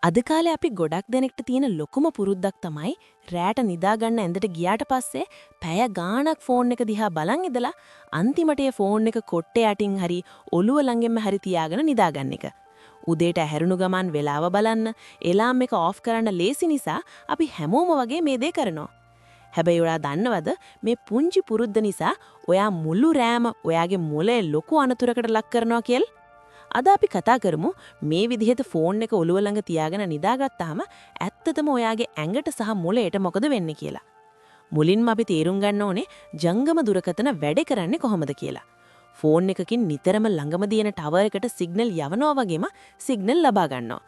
අද කාලේ අපි ගොඩක් දෙනෙක්ට තියෙන ලොකුම පුරුද්දක් තමයි රැට නිදා ගන්න ඇඳට ගියාට පස්සේ පැය ගාණක් ෆෝන් එක දිහා බලන් ඉඳලා අන්තිමට ඒ ෆෝන් එක කොට්ටේ යටින් හරි ඔළුව ළඟෙන්ම හරි තියාගෙන නිදා ගන්න එක. උදේට ඇහැරුණු ගමන් වෙලාව බලන්න, එලාම් එක ඔෆ් කරන්න ලේසි නිසා අපි හැමෝම වගේ මේ දේ කරනවා. හැබැයි ඔයා දන්නවද මේ පුංචි පුරුද්ද නිසා ඔයා මුළු රෑම ඔයාගේ මොලේ ලොකු අනතුරකට ලක් කරනවා කියලා? අද අපි කතා කරමු මේ විදිහට ෆෝන් එක ඔළුව ළඟ තියාගෙන නිදාගත්තාම ඇත්තටම ඔයාගේ ඇඟට සහ මොළයට මොකද වෙන්නේ කියලා. මුලින්ම අපි තේරුම් ගන්න ඕනේ ජංගම දුරකථන වැඩ කරන්නේ කොහොමද කියලා. ෆෝන් එකකින් නිතරම ළඟම දින ටවර් එකට සිග්නල් යවනවා වගේම සිග්නල් ලබා ගන්නවා.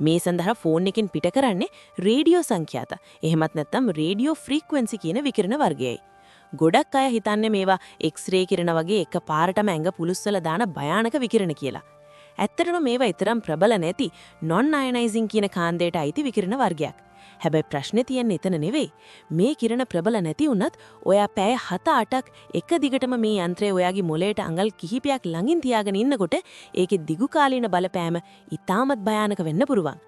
මේ සඳහා ෆෝන් එකෙන් පිට කරන්නේ රේඩියෝ සංඛ්‍යාත. එහෙමත් නැත්නම් රේඩියෝ ෆ්‍රීකවෙන්සි කියන විකිරණ වර්ගයයි. ගොඩක් අය හිතන්නේ මේවා එක්ස්රේ කිරණ වගේ එක පාරටම ඇඟ පුලුස්සලා දාන භයානක විකිරණ කියලා. ඇත්තටම මේවා ඊතරම් ප්‍රබල නැති non ionizing කියන කාන්දේට අයිති විකිරණ වර්ගයක්. හැබැයි ප්‍රශ්නේ තියෙන්නේ එතන නෙවෙයි. මේ කිරණ ප්‍රබල නැති වුණත් ඔයා පැය 7-8ක් එක දිගටම මේ යන්ත්‍රය ඔයාගේ මොළයට අඟල් කිහිපයක් ළඟින් තියාගෙන ඉන්නකොට ඒකේ දිගු කාලීන බලපෑම ඉතාමත් භයානක වෙන්න පුරුවන්.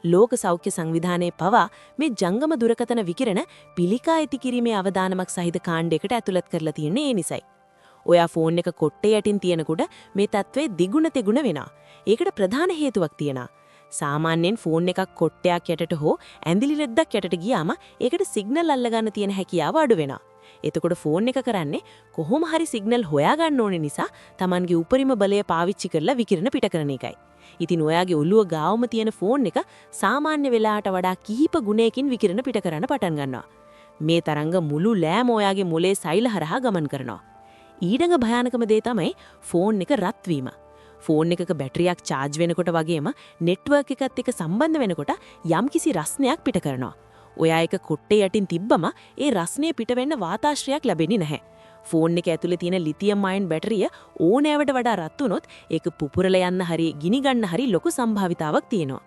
ලෝක සෞඛ්‍ය සංවිධානයේ පවා මේ ජංගම දුරකථන විකිරණ පිළිකා ඇති කිරීමේ අවදානමක් සහිත කාණ්ඩයකට ඇතුළත් කරලා තියෙන්නේ ඒ නිසයි. ඔයා ෆෝන් එක කොට්ටේ යටින් තියනකොට මේ තත්ත්වය දිගුණ තෙගුණ වෙනවා. ඒකට ප්‍රධාන හේතුවක් තියෙනවා. සාමාන්‍යයෙන් ෆෝන් එකක් කොට්ටයක් යටට හෝ ඇඳිලි රෙද්දක් යටට ගියාම ඒකට සිග්නල් අල්ලගන්න තියෙන හැකියාව අඩු වෙනවා. එතකොට ෆෝන් එක කරන්නේ කොහොම හරි සිග්නල් හොයාගන්න ඕනේ නිසා Tamanගේ උපරිම බලය පාවිච්චි කරලා විකිරණ පිට කරන එකයි. ඉතින් ඔයාගේ ඔළුව ගාවම තියෙන ෆෝන් එක සාමාන්‍ය වෙලාවට වඩා කිහිප ගුණයකින් විකිරණ පිට කරන්න පටන් ගන්නවා. මේ තරංග මුළු ලෑම ඔයාගේ මොලේ සෛල හරහා ගමන් කරනවා. ඊළඟ භයානකම දේ තමයි ෆෝන් එක රත් වීම. ෆෝන් එකක බැටරියක් charge වෙනකොට වගේම network එකත් එක්ක සම්බන්ධ වෙනකොට යම්කිසි රස්නයක් පිට කරනවා. ඔයා එක කොට්ටේ යටින් තිබ්බම ඒ රස්නය පිට වෙන්න වාතාශ්‍රයක් ලැබෙන්නේ නැහැ. ෆෝන් එක ඇතුලේ තියෙන ලිතියම් අයන් බැටරිය ඕනෑවට වඩා රත් වුණොත් ඒක පුපුරලා යන්න හරි ගිනි ගන්න හරි ලොකු සම්භාවිතාවක් තියෙනවා.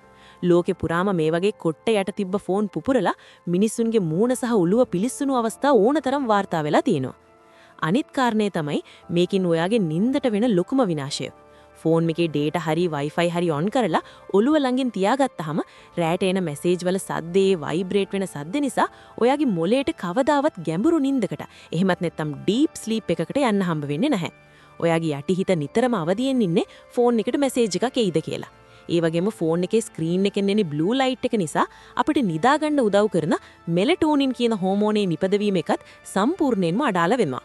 ලෝකේ පුරාම මේ වගේ කොට්ටේ යට තිබ්බ ෆෝන් පුපුරලා මිනිස්සුන්ගේ මූණ සහ ඔළුව පිලිස්සුණු අවස්ථා ඕනතරම් වාර්තා වෙලා තියෙනවා. අනිත් කාරණේ තමයි මේකින් ඔයාගේ නිින්දට වෙන ලොකුම විනාශය. ෆෝන් එකේ data හරි wifi හරි on කරලා ඔළුව ළඟින් තියාගත්තාම රැට එන මැසේජ් වල සද්දේ වයිබ්‍රේට් වෙන සද්ද නිසා ඔයාගේ මොළයට කවදාවත් ගැඹුරු නිින්දකට එහෙමත් නැත්නම් deep sleep එකකට යන්න හම්බ වෙන්නේ නැහැ. ඔයාගේ යටිහිත නිතරම අවදියෙන් ඉන්නේ ෆෝන් එකට මැසේජ් එකක් එයිද කියලා. ඒ වගේම ෆෝන් එකේ ස්ක්‍රීන් එකෙන් එන බ්ලූ ලයිට් එක නිසා අපිට නිදා ගන්න උදව් කරන මෙලටෝනින් කියන හෝමෝනේ නිපදවීම එකත් සම්පූර්ණයෙන්ම අඩාල වෙනවා.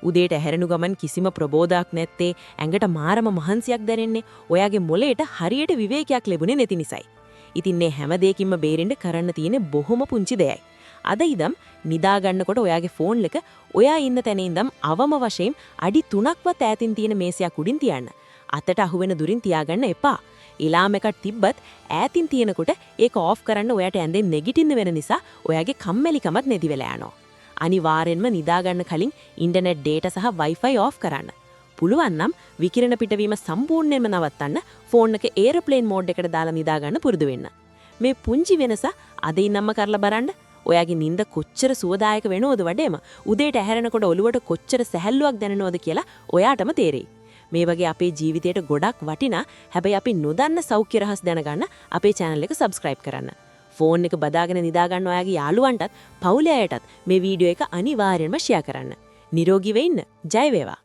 උදේට ඇහැරෙනු ගමන් කිසිම ප්‍රබෝධයක් නැත්තේ ඇඟට මාරම මහන්සියක් දැනෙන්නේ ඔයාගේ මොළයට හරියට විවේකයක් ලැබුණේ නැති නිසායි. ඉතින් මේ හැම දෙයකින්ම බේරෙන්න කරන්න තියෙන බොහොම පුංචි දෙයයි. අද ඉදම් නිදා ගන්නකොට ඔයාගේ ෆෝන් එක ඔයා ඉන්න තැන ඉඳන් අවම වශයෙන් අඩි 3ක්වත් ඈතින් තියෙන මේසයක් උඩින් තියන්න. අතට අහුවෙන දුරින් තියාගන්න එපා. ඉලාම එකක් තිබ්බත් ඈතින් තියෙනකොට ඒක ඕෆ් කරන්න ඔයාට ඇඳෙන් නැගිටින්න වෙන නිසා ඔයාගේ කම්මැලිකමත් නැති වෙලා යනවා. අනිවාර්යෙන්ම නිදා ගන්න කලින් ඉන්ටර්නෙට් data සහ wifi off කරන්න. පුළුවන් නම් විකිරණ පිටවීම සම්පූර්ණයෙන්ම නවත්තන්න ෆෝන් එක ඒර්ප්ලේන් මෝඩ් එකට දාලා නිදා ගන්න පුරුදු වෙන්න. මේ පුංචි වෙනස අද ඉන්නම්ම කරලා බලන්න. ඔයාගේ නිින්ද කොච්චර සුවදායක වෙනවද වඩේම උදේට ඇහැරෙනකොට ඔළුවට කොච්චර සැහැල්ලුවක් දැනෙනවද කියලා ඔයාටම තේරෙයි. මේ වගේ අපේ ජීවිතයට ගොඩක් වටිනා හැබැයි අපි නොදන්න සෞඛ්‍ය රහස් දැනගන්න අපේ channel එක subscribe කරන්න. ෆෝන් එක බදාගෙන නිදා ගන්න ඔයාගේ යාළුවන්ටත් පවුලේ අයටත් මේ වීඩියෝ එක අනිවාර්යෙන්ම share කරන්න. නිරෝගී වෙන්න. ජය වේවා.